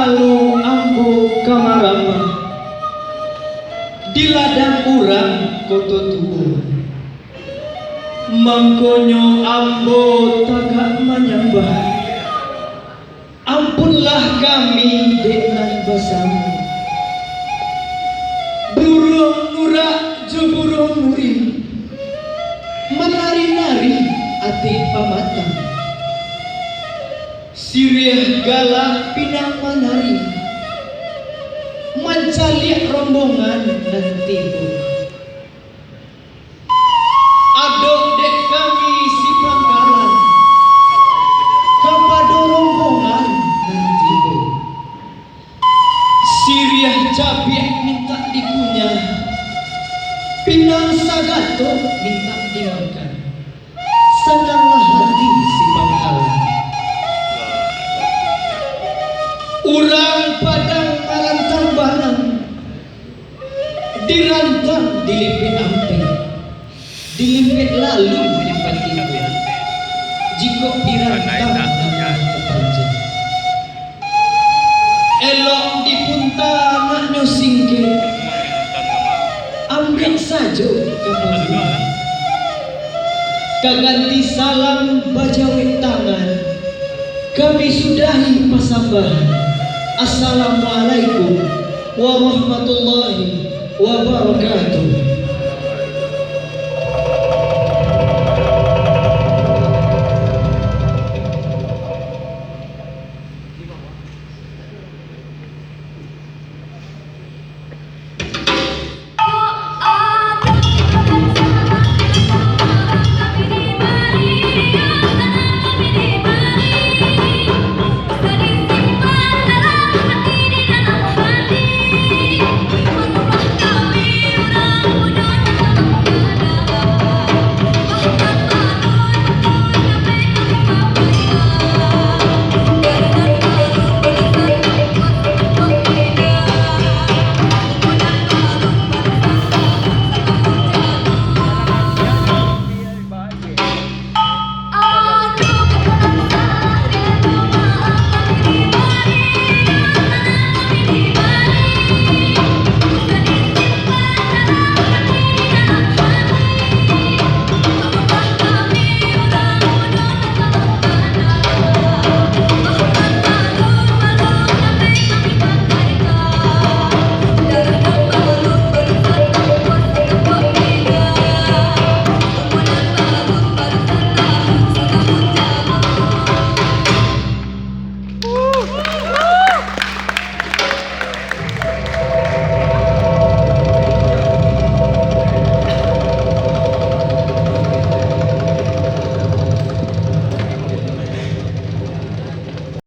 Kalau ambo kamarama di ladang urang koto tua mangkonyo ambo tagak menyembah, ampunlah kami dengan bersama burung nurak jo burung nuri menari-nari ati pamatang sirih galak pinang menari mencaliak rombongan nanti bu adok dek kami si pangkalan kepada rombongan nanti bu sirih cabiak minta dikunyah pinang sagato minta dimakan senanglah hati si pangkalan. Urang padang marantang banang dirantang dilipit amping dilipit lalu dilipit tiba jika dirantang dengan kepanjang elok dipunta naknya singkir ambil saja kapal kaganti salam bajawit tangan kami sudahi pasambahan. Assalamualaikum warahmatullahi wabarakatuh.